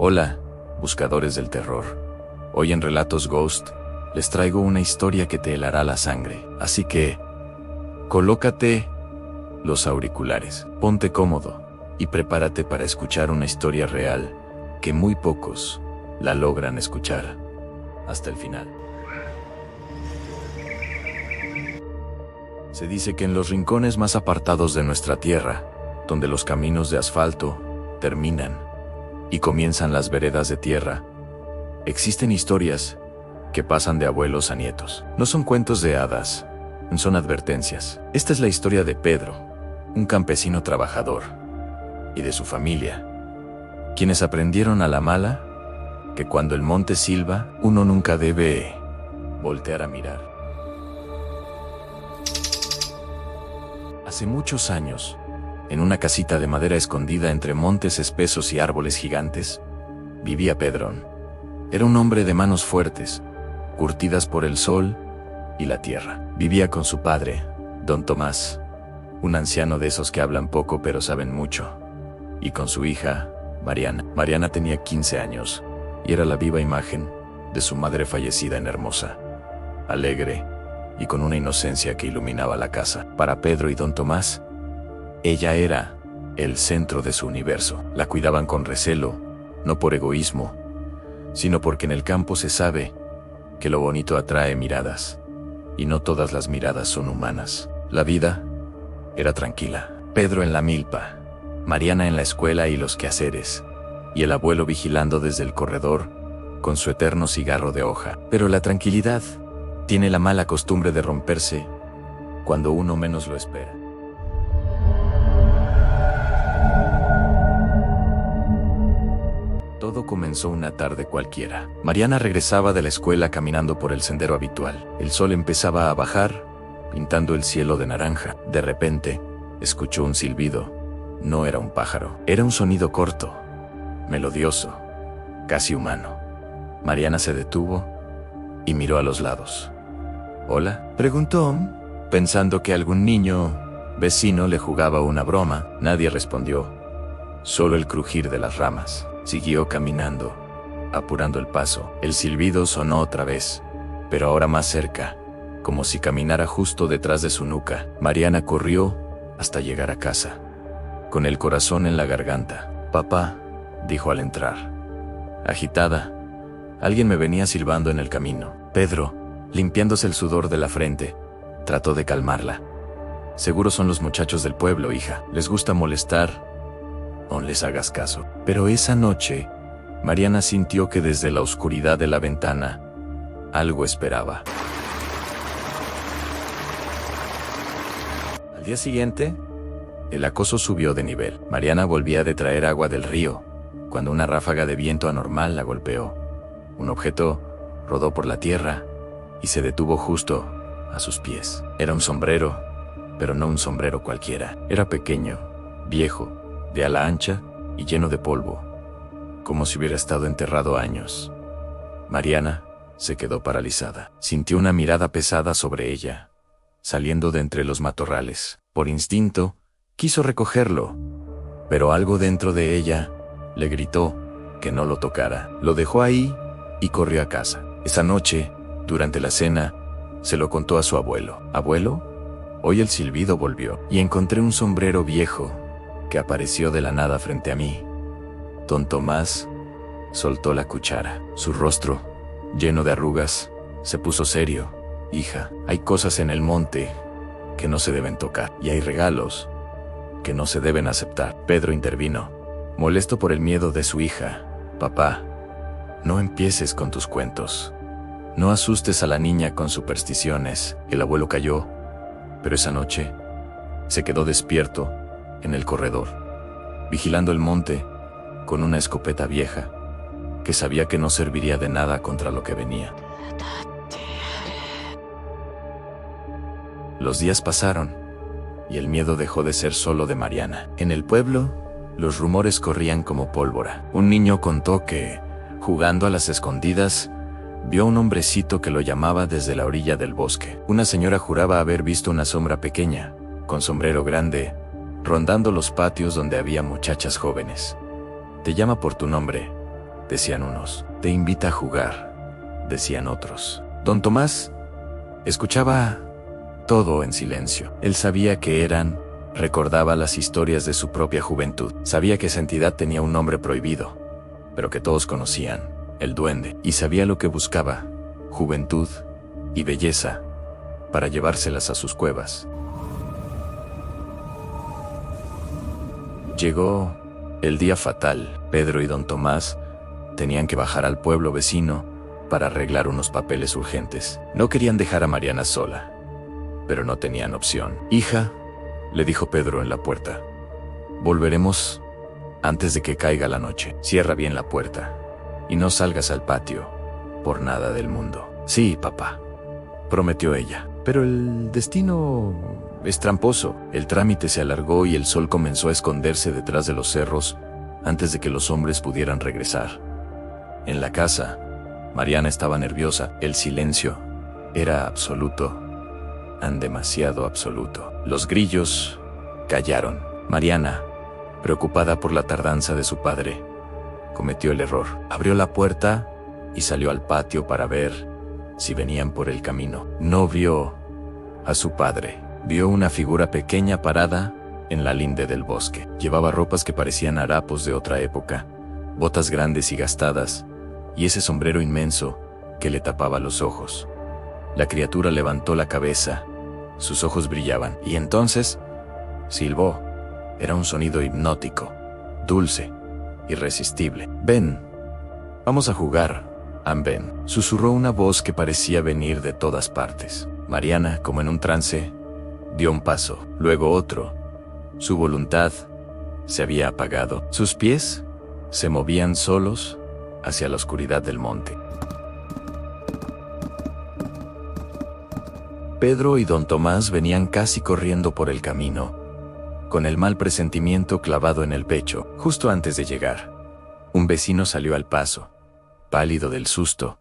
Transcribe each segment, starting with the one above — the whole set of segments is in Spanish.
Hola, buscadores del terror. Hoy en Relatos Ghost, les traigo una historia que te helará la sangre. Así que, colócate los auriculares, ponte cómodo y prepárate para escuchar una historia real que muy pocos la logran escuchar hasta el final. Se dice que en los rincones más apartados de nuestra tierra, donde los caminos de asfalto terminan y comienzan las veredas de tierra, existen historias que pasan de abuelos a nietos. No son cuentos de hadas, son advertencias. Esta es la historia de Pedro, un campesino trabajador, y de su familia, quienes aprendieron a la mala que cuando el monte silba, uno nunca debe voltear a mirar. Hace muchos años, en una casita de madera escondida entre montes espesos y árboles gigantes, vivía Pedrón. Era un hombre de manos fuertes, curtidas por el sol y la tierra. Vivía con su padre, don Tomás, un anciano de esos que hablan poco pero saben mucho, y con su hija, Mariana. Mariana tenía 15 años y era la viva imagen de su madre fallecida en Hermosa, alegre y con una inocencia que iluminaba la casa. Para Pedro y don Tomás, ella era el centro de su universo. La cuidaban con recelo, no por egoísmo, sino porque en el campo se sabe que lo bonito atrae miradas, y no todas las miradas son humanas. La vida era tranquila. Pedro en la milpa, Mariana en la escuela y los quehaceres, y el abuelo vigilando desde el corredor con su eterno cigarro de hoja. Pero la tranquilidad tiene la mala costumbre de romperse cuando uno menos lo espera. Todo comenzó una tarde cualquiera. Mariana regresaba de la escuela caminando por el sendero habitual. El sol empezaba a bajar, pintando el cielo de naranja. De repente, escuchó un silbido. No era un pájaro. Era un sonido corto, melodioso, casi humano. Mariana se detuvo y miró a los lados. «¿Hola?», preguntó, pensando que algún niño vecino le jugaba una broma. Nadie respondió, solo el crujir de las ramas. Siguió caminando, apurando el paso. El silbido sonó otra vez, pero ahora más cerca, como si caminara justo detrás de su nuca. Mariana corrió hasta llegar a casa, con el corazón en la garganta. «Papá», dijo al entrar. Agitada, alguien me venía silbando en el camino. Pedro, limpiándose el sudor de la frente, trató de calmarla. «Seguro son los muchachos del pueblo, hija. Les gusta molestar. No les hagas caso». Pero esa noche, Mariana sintió que desde la oscuridad de la ventana, algo esperaba. Al día siguiente, el acoso subió de nivel. Mariana volvía de traer agua del río, cuando una ráfaga de viento anormal la golpeó. Un objeto rodó por la tierra y se detuvo justo a sus pies. Era un sombrero, pero no un sombrero cualquiera. Era pequeño, viejo, de ala ancha y lleno de polvo, como si hubiera estado enterrado años. Mariana se quedó paralizada. Sintió una mirada pesada sobre ella, saliendo de entre los matorrales. Por instinto, quiso recogerlo, pero algo dentro de ella le gritó que no lo tocara. Lo dejó ahí y corrió a casa. Esa noche, durante la cena, se lo contó a su abuelo. «Abuelo, hoy el silbido volvió y encontré un sombrero viejo que apareció de la nada frente a mí». Don Tomás soltó la cuchara. Su rostro, lleno de arrugas, se puso serio. «Hija, hay cosas en el monte que no se deben tocar, y hay regalos que no se deben aceptar». Pedro intervino, molesto por el miedo de su hija. «Papá, no empieces con tus cuentos. No asustes a la niña con supersticiones». El abuelo calló, pero esa noche se quedó despierto en el corredor, vigilando el monte con una escopeta vieja que sabía que no serviría de nada contra lo que venía. Los días pasaron y el miedo dejó de ser solo de Mariana. En el pueblo, los rumores corrían como pólvora. Un niño contó que, jugando a las escondidas, vio a un hombrecito que lo llamaba desde la orilla del bosque. Una señora juraba haber visto una sombra pequeña, con sombrero grande, rondando los patios donde había muchachas jóvenes. «Te llama por tu nombre», decían unos. Te invita a jugar, decían otros. Don Tomás escuchaba todo en silencio. Él sabía que recordaba las historias de su propia juventud. Sabía que esa entidad tenía un nombre prohibido, pero que todos conocían, el duende. Y sabía lo que buscaba, juventud y belleza, para llevárselas a sus cuevas. Llegó el día fatal. Pedro y don Tomás tenían que bajar al pueblo vecino para arreglar unos papeles urgentes. No querían dejar a Mariana sola, pero no tenían opción. Hija, le dijo Pedro en la puerta, volveremos antes de que caiga la noche. Cierra bien la puerta y no salgas al patio por nada del mundo. Sí, papá, prometió ella. Pero el destino es tramposo. El trámite se alargó y el sol comenzó a esconderse detrás de los cerros antes de que los hombres pudieran regresar. En la casa, Mariana estaba nerviosa. El silencio era absoluto, demasiado absoluto. Los grillos callaron. Mariana, preocupada por la tardanza de su padre, cometió el error. Abrió la puerta y salió al patio para ver si venían por el camino. No vio a su padre. Vio una figura pequeña parada en la linde del bosque. Llevaba ropas que parecían harapos de otra época, botas grandes y gastadas, y ese sombrero inmenso que le tapaba los ojos. La criatura levantó la cabeza, sus ojos brillaban, y entonces silbó. Era un sonido hipnótico, dulce, irresistible. Ven, vamos a jugar, ven, susurró una voz que parecía venir de todas partes. Mariana, como en un trance, dio un paso, luego otro. Su voluntad se había apagado. Sus pies se movían solos hacia la oscuridad del monte. Pedro y don Tomás venían casi corriendo por el camino, con el mal presentimiento clavado en el pecho. Justo antes de llegar, un vecino salió al paso, pálido del susto.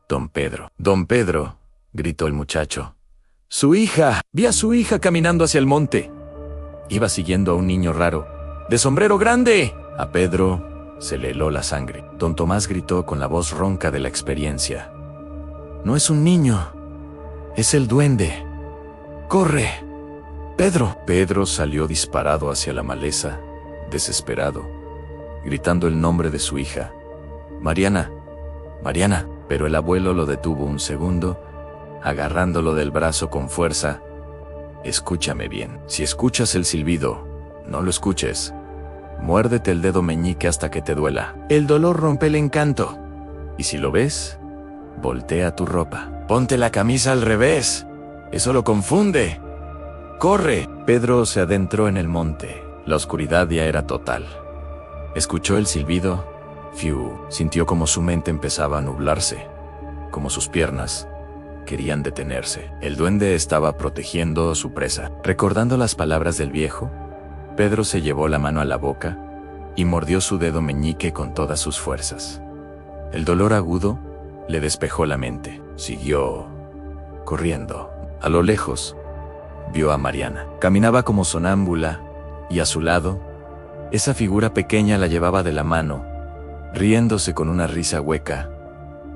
Don Pedro. Don Pedro, gritó el muchacho. ¡Su hija! Vi a su hija caminando hacia el monte. Iba siguiendo a un niño raro, de sombrero grande. A Pedro se le heló la sangre. Don Tomás gritó con la voz ronca de la experiencia. No es un niño, es el duende. ¡Corre, Pedro! Pedro salió disparado hacia la maleza, desesperado, gritando el nombre de su hija. Mariana, Mariana. Pero el abuelo lo detuvo un segundo, agarrándolo del brazo con fuerza. Escúchame bien. Si escuchas el silbido, no lo escuches. Muérdete el dedo meñique hasta que te duela. El dolor rompe el encanto. Y si lo ves, voltea tu ropa. Ponte la camisa al revés. Eso lo confunde. ¡Corre! Pedro se adentró en el monte. La oscuridad ya era total. Escuchó el silbido. Fiu. Sintió como su mente empezaba a nublarse, como sus piernas querían detenerse. El duende estaba protegiendo a su presa. Recordando las palabras del viejo, Pedro se llevó la mano a la boca y mordió su dedo meñique con todas sus fuerzas. El dolor agudo le despejó la mente. Siguió corriendo. A lo lejos, vio a Mariana. Caminaba como sonámbula y a su lado, esa figura pequeña la llevaba de la mano, riéndose con una risa hueca,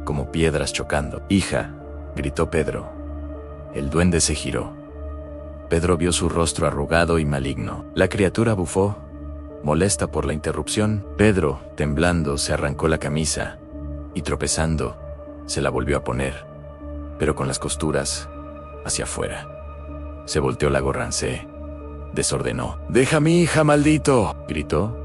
como piedras chocando. Hija, gritó Pedro. El duende se giró. Pedro vio su rostro arrugado y maligno. La criatura bufó, molesta por la interrupción. Pedro, temblando, se arrancó la camisa y tropezando, se la volvió a poner, pero con las costuras hacia afuera. Se volteó la gorra, desordenó. «¡Deja a mi hija, maldito!», gritó,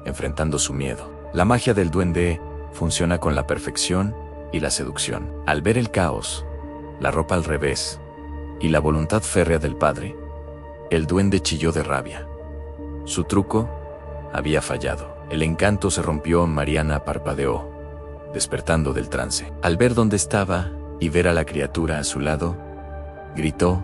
enfrentando su miedo. La magia del duende funciona con la perfección y la seducción. Al ver el caos, la ropa al revés y la voluntad férrea del padre, el duende chilló de rabia. Su truco había fallado. El encanto se rompió. Mariana parpadeó, despertando del trance. Al ver dónde estaba y ver a la criatura a su lado, gritó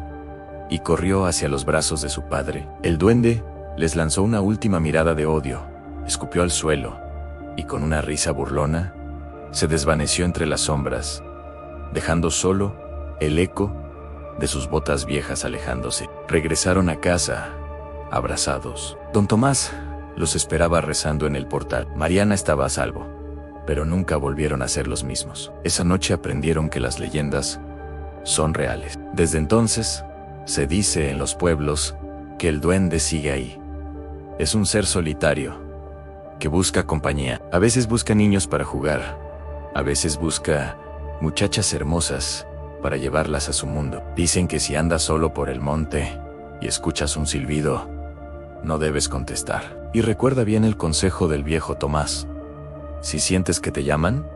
y corrió hacia los brazos de su padre. El duende les lanzó una última mirada de odio, escupió al suelo y con una risa burlona, se desvaneció entre las sombras, dejando solo el eco de sus botas viejas alejándose. Regresaron a casa, abrazados. Don Tomás los esperaba rezando en el portal. Mariana estaba a salvo. pero nunca volvieron a ser los mismos. Esa noche aprendieron que las leyendas son reales. Desde entonces, se dice en los pueblos que el duende sigue ahí. Es un ser solitario que busca compañía. A veces busca niños para jugar, a veces busca muchachas hermosas para llevarlas a su mundo. Dicen que si andas solo por el monte y escuchas un silbido, no debes contestar. Y recuerda bien el consejo del viejo Tomás. Si sientes que te llaman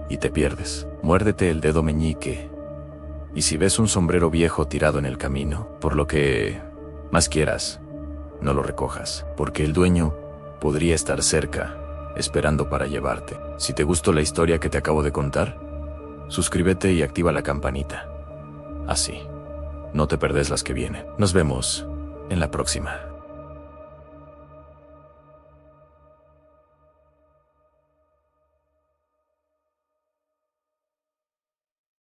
y te pierdes, muérdete el dedo meñique. Y si ves un sombrero viejo tirado en el camino, por lo que más quieras, no lo recojas, porque el dueño podría estar cerca, esperando para llevarte. Si te gustó la historia que te acabo de contar, suscríbete y activa la campanita. Así, no te perdés las que vienen. Nos vemos en la próxima.